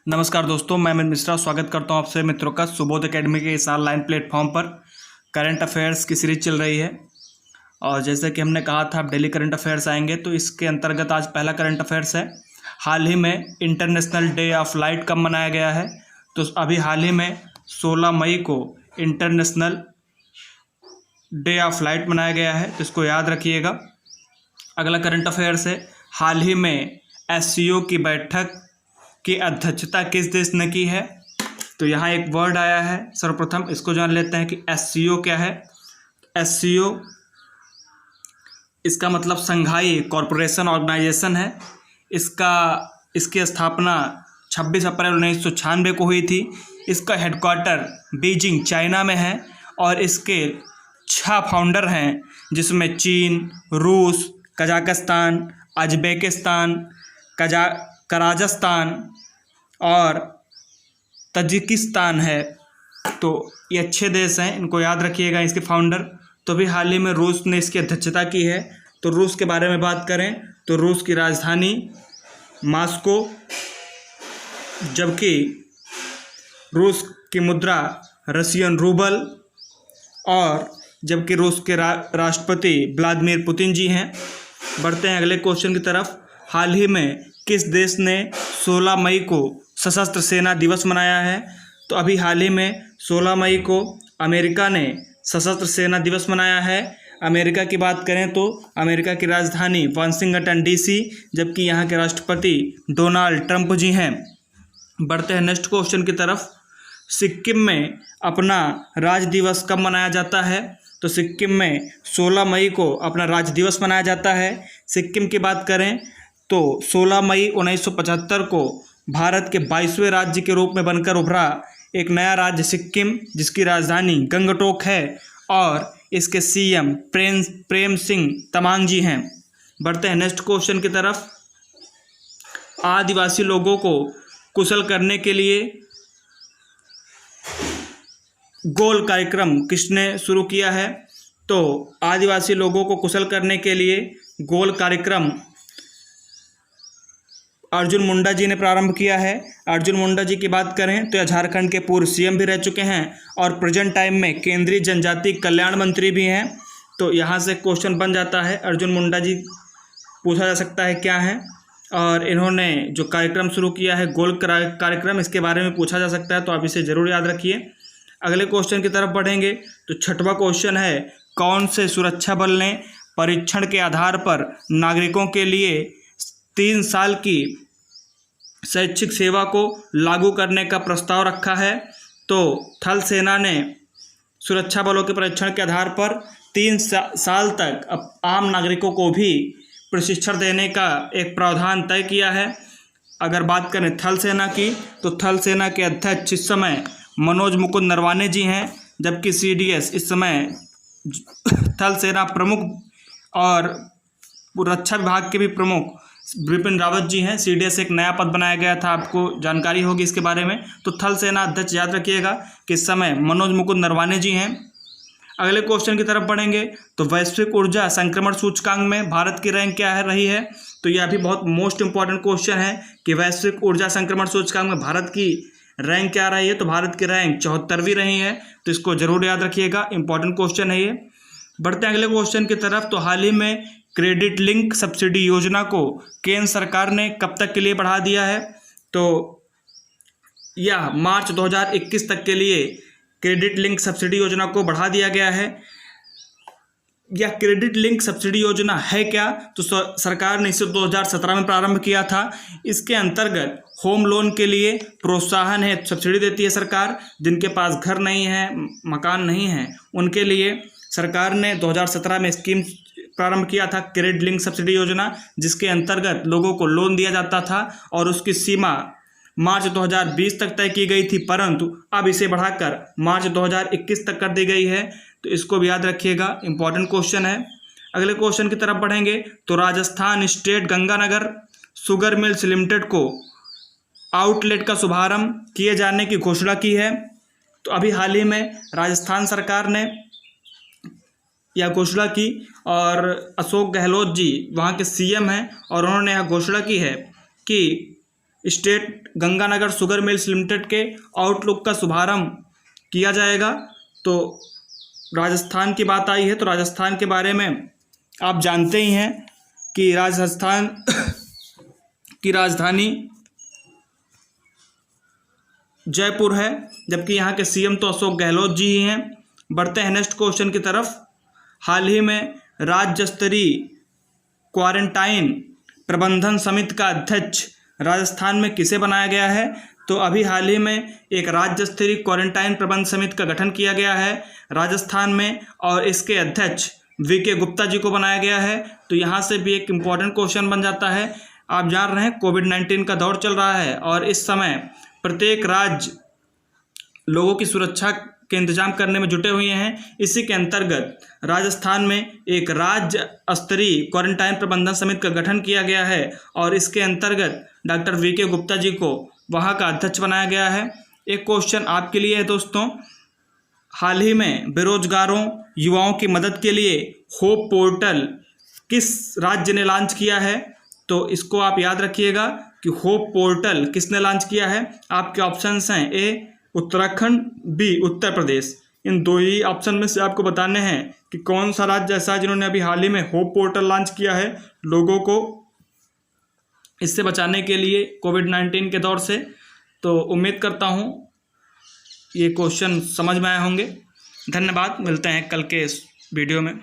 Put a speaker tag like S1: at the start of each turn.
S1: नमस्कार दोस्तों, मैं अमित मिश्रा स्वागत करता हूं आपसे मित्रों का सुबोध एकेडमी के इस ऑनलाइन प्लेटफॉर्म पर। करंट अफेयर्स की सीरीज चल रही है और जैसे कि हमने कहा था अब डेली करंट अफेयर्स आएंगे, तो इसके अंतर्गत आज पहला करंट अफेयर्स है। हाल ही में इंटरनेशनल डे ऑफ लाइट कब मनाया गया है? तो अभी हाल ही में 16 मई को इंटरनेशनल डे ऑफ लाइट मनाया गया है, तो इसको याद रखिएगा। अगला करंट अफेयर्स है, हाल ही में SCO की बैठक की अध्यक्षता किस देश ने की है? तो यहाँ एक वर्ड आया है, सर्वप्रथम इसको जान लेते हैं कि SCO क्या है। SCO इसका मतलब संघाई कॉरपोरेशन ऑर्गेनाइजेशन है। इसकी स्थापना 26 अप्रैल 1996 को हुई थी। इसका हेडक्वार्टर बीजिंग चाइना में है और इसके 6 फाउंडर हैं, जिसमें चीन, रूस, कजाकिस्तान, उज़्बेकिस्तान, कजाकिस्तान और तजिकिस्तान है। तो ये अच्छे देश हैं, इनको याद रखिएगा इसके फाउंडर। तो अभी हाल ही में रूस ने इसकी अध्यक्षता की है। तो रूस के बारे में बात करें तो रूस की राजधानी मॉस्को, जबकि रूस की मुद्रा रशियन रूबल, और जबकि रूस के राष्ट्रपति व्लादिमीर पुतिन जी हैं। बढ़ते हैं अगले क्वेश्चन की तरफ। हाल ही में किस देश ने 16 मई को सशस्त्र सेना दिवस मनाया है? तो अभी हाल ही में 16 मई को अमेरिका ने सशस्त्र सेना दिवस मनाया है। अमेरिका की बात करें तो अमेरिका की राजधानी वाशिंगटन DC, जबकि यहाँ के राष्ट्रपति डोनाल्ड ट्रंप जी हैं। बढ़ते हैं नेक्स्ट क्वेश्चन की तरफ। सिक्किम में अपना राज्य दिवस कब मनाया जाता है? तो सिक्किम में 16 मई को अपना राज्य दिवस मनाया जाता है। सिक्किम की बात करें तो 16 मई 1975 को भारत के 22वें राज्य के रूप में बनकर उभरा एक नया राज्य सिक्किम, जिसकी राजधानी गंगटोक है और इसके CM प्रेम सिंह तमांग जी हैं। बढ़ते हैं नेक्स्ट क्वेश्चन की तरफ। आदिवासी लोगों को कुशल करने के लिए गोल कार्यक्रम किसने शुरू किया है? तो आदिवासी लोगों को कुशल करने के लिए गोल कार्यक्रम अर्जुन मुंडा जी ने प्रारंभ किया है। अर्जुन मुंडा जी की बात करें तो यह झारखंड के पूर्व CM भी रह चुके हैं और प्रेजेंट टाइम में केंद्रीय जनजातीय कल्याण मंत्री भी हैं। तो यहाँ से क्वेश्चन बन जाता है, अर्जुन मुंडा जी पूछा जा सकता है क्या हैं, और इन्होंने जो कार्यक्रम शुरू किया है गोल कार्यक्रम, इसके बारे में पूछा जा सकता है, तो आप इसे ज़रूर याद रखिए। अगले क्वेश्चन की तरफ बढ़ेंगे तो छठवां क्वेश्चन है, कौन से सुरक्षा बल ने परीक्षण के आधार पर नागरिकों के लिए 3 साल की शैक्षिक सेवा को लागू करने का प्रस्ताव रखा है? तो थल सेना ने सुरक्षा बलों के परीक्षण के आधार पर 3 साल तक आम नागरिकों को भी प्रशिक्षण देने का एक प्रावधान तय किया है। अगर बात करें थल सेना की तो थल सेना के अध्यक्ष इस समय मनोज मुकुंद नरवाने जी हैं, जबकि CDS इस समय थल सेना प्रमुख और रक्षा विभाग के भी प्रमुख बिपिन रावत जी हैं। CDS एक नया पद बनाया गया था, आपको जानकारी होगी इसके बारे में। तो थल सेना अध्यक्ष याद रखिएगा कि इस समय मनोज मुकुंद नरवाने जी हैं। अगले क्वेश्चन की तरफ बढ़ेंगे तो वैश्विक ऊर्जा संक्रमण सूचकांक में भारत की रैंक क्या रही है? तो यह भी बहुत मोस्ट इंपॉर्टेंट क्वेश्चन है कि वैश्विक ऊर्जा संक्रमण सूचकांक में भारत की रैंक क्या रही है? तो भारत की रैंक 74वीं रही है, तो इसको जरूर याद रखिएगा, इंपॉर्टेंट क्वेश्चन है ये। बढ़ते हैं अगले क्वेश्चन की तरफ। तो हाल ही में क्रेडिट लिंक सब्सिडी योजना को केंद्र सरकार ने कब तक के लिए बढ़ा दिया है? तो यह मार्च 2021 तक के लिए क्रेडिट लिंक सब्सिडी योजना को बढ़ा दिया गया है। यह क्रेडिट लिंक सब्सिडी योजना है क्या? तो सरकार ने इसे 2017 में प्रारंभ किया था। इसके अंतर्गत होम लोन के लिए प्रोत्साहन है, सब्सिडी देती है सरकार। जिनके पास घर नहीं है, मकान नहीं है, उनके लिए सरकार ने 2017 में स्कीम प्रारंभ किया था, क्रेडिट लिंक सब्सिडी योजना, जिसके अंतर्गत लोगों को लोन दिया जाता था और उसकी सीमा मार्च 2020 तक तय की गई थी, परंतु अब इसे बढ़ाकर मार्च 2021 तक कर दी गई है। तो इसको भी याद रखिएगा, इंपॉर्टेंट क्वेश्चन है। अगले क्वेश्चन की तरफ बढ़ेंगे तो Rajasthan state Ganganagar sugar mills limited को आउटलेट का शुभारंभ किए जाने की घोषणा की है। तो अभी हाल ही में राजस्थान सरकार ने यह घोषणा की और अशोक गहलोत जी वहाँ के CM हैं और उन्होंने यह घोषणा की है कि state Ganganagar sugar mills limited के आउटलुक का शुभारंभ किया जाएगा। तो राजस्थान की बात आई है तो राजस्थान के बारे में आप जानते ही हैं कि राजस्थान की राजधानी जयपुर है, जबकि यहाँ के सीएम तो अशोक गहलोत जी ही हैं। बढ़ते हैं नेक्स्ट क्वेश्चन की तरफ। हाल ही में राज्य स्तरीय क्वारंटाइन प्रबंधन समिति का अध्यक्ष राजस्थान में किसे बनाया गया है? तो अभी हाल ही में एक राज्य स्तरीय क्वारंटाइन प्रबंधन समिति का गठन किया गया है राजस्थान में, और इसके अध्यक्ष वीके गुप्ता जी को बनाया गया है। तो यहाँ से भी एक इम्पॉर्टेंट क्वेश्चन बन जाता है। आप जान रहे हैं कोविड-19 का दौर चल रहा है और इस समय प्रत्येक राज्य लोगों की सुरक्षा के इंतजाम करने में जुटे हुए हैं। इसी के अंतर्गत राजस्थान में एक राज्य स्तरीय क्वारंटाइन प्रबंधन समिति का गठन किया गया है और इसके अंतर्गत डॉक्टर वीके गुप्ता जी को वहां का अध्यक्ष बनाया गया है। एक क्वेश्चन आपके लिए है दोस्तों, हाल ही में बेरोजगारों युवाओं की मदद के लिए होप पोर्टल किस राज्य ने लॉन्च किया है? तो इसको आप याद रखिएगा कि होप पोर्टल किसने लॉन्च किया है। आपके ऑप्शंस हैं ए उत्तराखंड, बी उत्तर प्रदेश। इन दो ही ऑप्शन में से आपको बताने हैं कि कौन सा राज्य ऐसा है जिन्होंने अभी हाल ही में होप पोर्टल लॉन्च किया है लोगों को इससे बचाने के लिए कोविड-19 के दौर से। तो उम्मीद करता हूँ ये क्वेश्चन समझ में आए होंगे। धन्यवाद, मिलते हैं कल के इस वीडियो में।